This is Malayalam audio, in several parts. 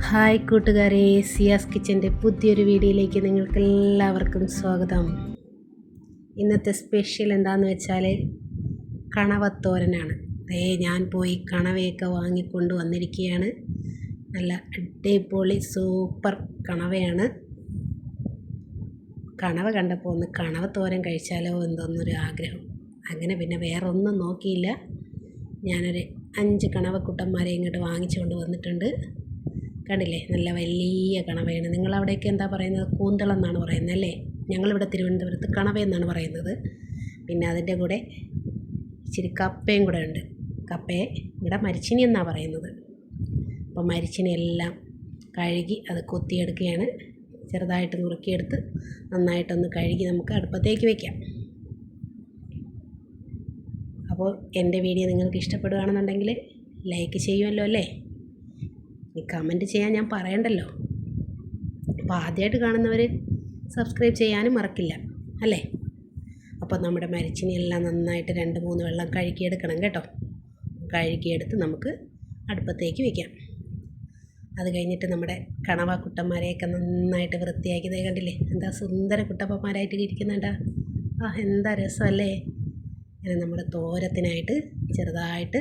ഹായ് കൂട്ടുകാരെ, സിയാസ് കിച്ചൻ്റെ പുതിയൊരു വീഡിയോയിലേക്ക് നിങ്ങൾക്കെല്ലാവർക്കും സ്വാഗതം. ഇന്നത്തെ സ്പെഷ്യൽ എന്താണെന്ന് വെച്ചാൽ കണവത്തോരനാണ്. ഞാൻ പോയി കണവയൊക്കെ വാങ്ങിക്കൊണ്ട് വന്നിരിക്കുകയാണ്. നല്ല അടിപൊളി സൂപ്പർ കണവയാണ്. കണവ കണ്ടപ്പോൾ ഒന്ന് കണവത്തോരൻ കഴിച്ചാലോ എന്തോന്നൊരു ആഗ്രഹം. അങ്ങനെ പിന്നെ വേറെ ഒന്നും നോക്കിയില്ല. ഞാനൊരു 5 കണവക്കുട്ടന്മാരെ ഇങ്ങോട്ട് വാങ്ങിച്ചുകൊണ്ട് വന്നിട്ടുണ്ട്. കണ്ടില്ലേ, നല്ല വലിയ കണവയാണ്. നിങ്ങളവിടെയൊക്കെ എന്താ പറയുന്നത്? കൂന്തളം എന്നാണ് പറയുന്നത് അല്ലേ? ഞങ്ങളിവിടെ തിരുവനന്തപുരത്ത് കണവ എന്നാണ് പറയുന്നത്. പിന്നെ അതിൻ്റെ കൂടെ ഇച്ചിരി കപ്പയും കൂടെ ഉണ്ട്. കപ്പയെ ഇവിടെ മരിച്ചിനി എന്നാണ് പറയുന്നത്. അപ്പോൾ മരിച്ചിനി എല്ലാം കഴുകി അത് കൊത്തിയെടുക്കുകയാണ്. ചെറുതായിട്ട് നുറുക്കിയെടുത്ത് നന്നായിട്ടൊന്ന് കഴുകി നമുക്ക് അടുപ്പത്തേക്ക് വയ്ക്കാം. അപ്പോൾ എൻ്റെ വീഡിയോ നിങ്ങൾക്ക് ഇഷ്ടപ്പെടുകയാണെന്നുണ്ടെങ്കിൽ ലൈക്ക് ചെയ്യുമല്ലോ അല്ലേ? ഈ കമൻറ്റ് ചെയ്യാൻ ഞാൻ പറയണ്ടല്ലോ. അപ്പോൾ ആദ്യമായിട്ട് കാണുന്നവർ സബ്സ്ക്രൈബ് ചെയ്യാനും മറക്കില്ല അല്ലേ? അപ്പോൾ നമ്മുടെ മരിച്ചിനെല്ലാം നന്നായിട്ട് 2-3 വെള്ളം കഴുകിയെടുക്കണം കേട്ടോ. കഴുകിയെടുത്ത് നമുക്ക് അടുപ്പത്തേക്ക് വയ്ക്കാം. അത് കഴിഞ്ഞിട്ട് നമ്മുടെ കണവ കുട്ടന്മാരെയൊക്കെ നന്നായിട്ട് വൃത്തിയാക്കിയതേ കണ്ടില്ലേ? എന്താ സുന്ദര കുട്ടപ്പന്മാരായിട്ട് ഇരിക്കുന്നുണ്ടാ? എന്താ രസമല്ലേ? അങ്ങനെ നമ്മുടെ തോരത്തിനായിട്ട് ചെറുതായിട്ട്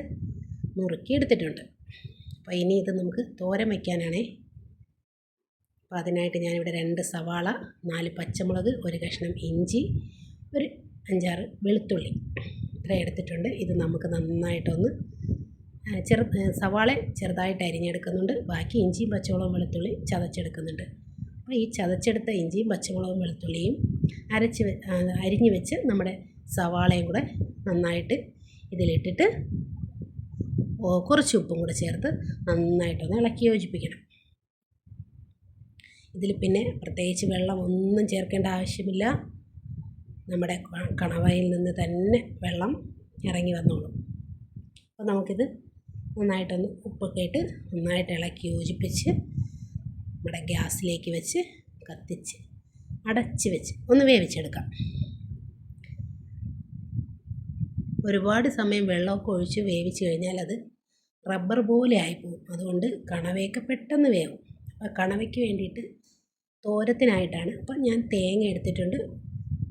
നുറുക്കിയെടുത്തിട്ടുണ്ട്. അപ്പോൾ ഇനി ഇത് നമുക്ക് തോരൻ വയ്ക്കാനാണേ. അപ്പോൾ അതിനായിട്ട് ഞാനിവിടെ 2 സവാള, 4 പച്ചമുളക്, 1 കഷ്ണം ഇഞ്ചി, ഒരു 5-6 വെളുത്തുള്ളി ഇത്ര എടുത്തിട്ടുണ്ട്. ഇത് നമുക്ക് നന്നായിട്ടൊന്ന് സവാള ചെറുതായിട്ട് അരിഞ്ഞെടുക്കുന്നുണ്ട്. ബാക്കി ഇഞ്ചിയും പച്ചമുളകും വെളുത്തുള്ളി ചതച്ചെടുക്കുന്നുണ്ട്. അപ്പോൾ ഈ ചതച്ചെടുത്ത ഇഞ്ചിയും പച്ചമുളകും വെളുത്തുള്ളിയും അരിഞ്ഞ് വെച്ച് നമ്മുടെ സവാളയും കൂടെ നന്നായിട്ട് ഇതിലിട്ടിട്ട് കുറച്ച് ഉപ്പും കൂടെ ചേർത്ത് നന്നായിട്ടൊന്ന് ഇളക്കി യോജിപ്പിക്കണം. ഇതിൽ പിന്നെ പ്രത്യേകിച്ച് വെള്ളം ഒന്നും ചേർക്കേണ്ട ആവശ്യമില്ല. നമ്മുടെ കണവയിൽ നിന്ന് തന്നെ വെള്ളം ഇറങ്ങി വന്നോളും. അപ്പോൾ നമുക്കിത് നന്നായിട്ടൊന്ന് ഉപ്പൊക്കെ ഇട്ട് നന്നായിട്ട് ഇളക്കി യോജിപ്പിച്ച് നമ്മുടെ ഗ്യാസിലേക്ക് വെച്ച് കത്തിച്ച് അടച്ച് വെച്ച് ഒന്ന് വേവിച്ചെടുക്കാം. ഒരുപാട് സമയം വെള്ളമൊക്കെ ഒഴിച്ച് വേവിച്ച് കഴിഞ്ഞാൽ അത് റബ്ബർ പോലെ ആയിപ്പോവും. അതുകൊണ്ട് കണവയൊക്കെ പെട്ടെന്ന് വേവും. അപ്പോൾ കണവയ്ക്ക് വേണ്ടിയിട്ട് തോരത്തിനായിട്ടാണ്. അപ്പം ഞാൻ തേങ്ങ എടുത്തിട്ടുണ്ട്.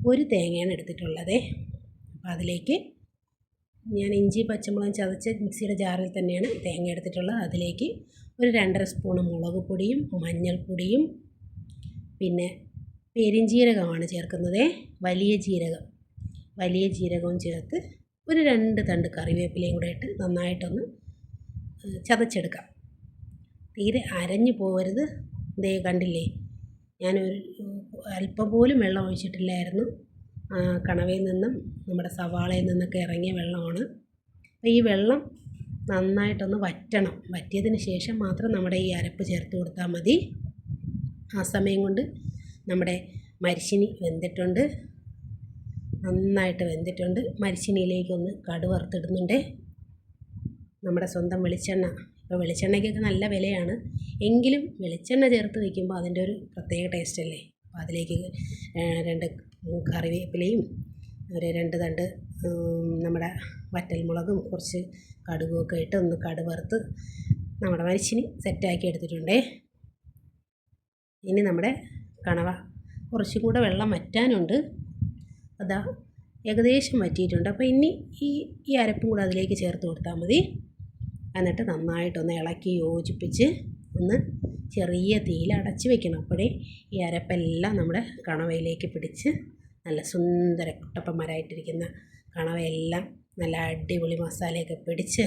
1 തേങ്ങയാണ് എടുത്തിട്ടുള്ളത്. അപ്പോൾ അതിലേക്ക് ഞാൻ ഇഞ്ചി പച്ചമുളകും ചതച്ച് മിക്സിയുടെ ജാറിൽ തന്നെയാണ് തേങ്ങ എടുത്തിട്ടുള്ളത്. അതിലേക്ക് ഒരു 2.5 സ്പൂൺ മുളക് പൊടിയും മഞ്ഞൾപ്പൊടിയും പിന്നെ പെരിഞ്ജീരകമാണ് ചേർക്കുന്നത്. വലിയ ജീരകവും ചേർത്ത് ഒരു 2 തണ്ട് കറിവേപ്പിലയും കൂടെ ഇട്ട് നന്നായിട്ടൊന്ന് ചതച്ചെടുക്കാം. തീരെ അരഞ്ഞു പോകരുത്. ദേ കണ്ടില്ലേ, ഞാനൊരു അല്പം പോലും വെള്ളം ഒഴിച്ചിട്ടില്ലായിരുന്നു. കണവയിൽ നിന്നും നമ്മുടെ സവാളയിൽ നിന്നൊക്കെ ഇറങ്ങിയ വെള്ളമാണ്. അപ്പോൾ ഈ വെള്ളം നന്നായിട്ടൊന്ന് വറ്റണം. വറ്റിയതിന് ശേഷം മാത്രം നമ്മുടെ ഈ അരപ്പ് ചേർത്ത് കൊടുത്താൽ മതി. ആ സമയം കൊണ്ട് നമ്മുടെ മരിച്ചിനി വെന്തിട്ടുണ്ട്, നന്നായിട്ട് വെന്തിട്ടുണ്ട്. മരിച്ചിനിയിലേക്കൊന്ന് കടുക് വറുത്തിടുന്നുണ്ട്. നമ്മുടെ സ്വന്തം വെളിച്ചെണ്ണ. ഇപ്പോൾ വെളിച്ചെണ്ണയ്ക്കൊക്കെ നല്ല വിലയാണ്. എങ്കിലും വെളിച്ചെണ്ണ ചേർത്ത് വയ്ക്കുമ്പോൾ അതിൻ്റെ ഒരു പ്രത്യേക ടേസ്റ്റ് അല്ലേ? അപ്പോൾ അതിലേക്ക് 2 കറിവേപ്പിലയും ഒരു 2 തണ്ട് നമ്മുടെ വറ്റൽമുളകും കുറച്ച് കടുകുമൊക്കെ ഇട്ട് ഒന്ന് കടുക് വറുത്ത് നമ്മുടെ മരിച്ചിനി സെറ്റാക്കി എടുത്തിട്ടുണ്ട്. ഇനി നമ്മുടെ കണവ കുറച്ചും കൂടെ വെള്ളം വറ്റാനുണ്ട്. അതാ ഏകദേശം വറ്റിയിട്ടുണ്ട്. അപ്പോൾ ഇനി ഈ അരപ്പും കൂടെ അതിലേക്ക് ചേർത്ത് കൊടുത്താൽ മതി. എന്നിട്ട് നന്നായിട്ടൊന്ന് ഇളക്കി യോജിപ്പിച്ച് ഒന്ന് ചെറിയ തീയിൽ അടച്ച് വെക്കണം. അപ്പോഴേ ഈ അരപ്പെല്ലാം നമ്മുടെ കണവയിലേക്ക് പിടിച്ച് നല്ല സുന്ദര കുട്ടപ്പന്മാരായിട്ടിരിക്കുന്ന കണവയെല്ലാം നല്ല അടിപൊളി മസാലയൊക്കെ പിടിച്ച്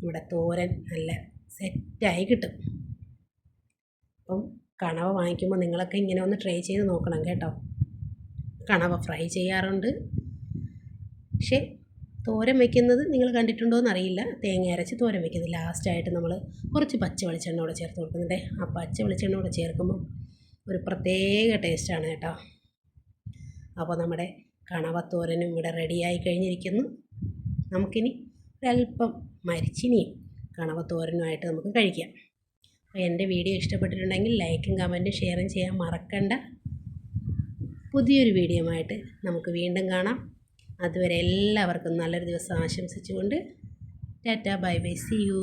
നമ്മുടെ തോരൻ നല്ല സെറ്റായി കിട്ടും. അപ്പം കണവ വാങ്ങിക്കുമ്പോൾ നിങ്ങളൊക്കെ ഇങ്ങനെ ഒന്ന് ട്രൈ ചെയ്ത് നോക്കണം കേട്ടോ. കണവ ഫ്രൈ ചെയ്യാറുണ്ട്, പക്ഷേ തോരൻ വയ്ക്കുന്നത് നിങ്ങൾ കണ്ടിട്ടുണ്ടോ എന്നറിയില്ല. തേങ്ങ അരച്ച് തോരൻ വയ്ക്കുന്നത് ലാസ്റ്റായിട്ട് നമ്മൾ കുറച്ച് പച്ച വെളിച്ചെണ്ണ കൂടെ ചേർത്ത് കൊടുക്കുന്നുണ്ട്. ആ പച്ച വെളിച്ചെണ്ണ കൂടെ ചേർക്കുമ്പോൾ ഒരു പ്രത്യേക ടേസ്റ്റാണ് കേട്ടോ. അപ്പോൾ നമ്മുടെ കണവത്തോരനും ഇവിടെ റെഡിയായി കഴിഞ്ഞിരിക്കുന്നു. നമുക്കിനി ഒരല്പം മരിച്ചിനിയും കണവത്തോരനുമായിട്ട് നമുക്ക് കഴിക്കാം. അപ്പോൾ എൻ്റെ വീഡിയോ ഇഷ്ടപ്പെട്ടിട്ടുണ്ടെങ്കിൽ ലൈക്കും കമൻറ്റും ഷെയറും ചെയ്യാൻ മറക്കണ്ട. പുതിയൊരു വീഡിയോ ആയിട്ട് നമുക്ക് വീണ്ടും കാണാം. അതുവരെ എല്ലാവർക്കും നല്ലൊരു ദിവസം ആശംസിച്ചുകൊണ്ട് tata bye bye, see U.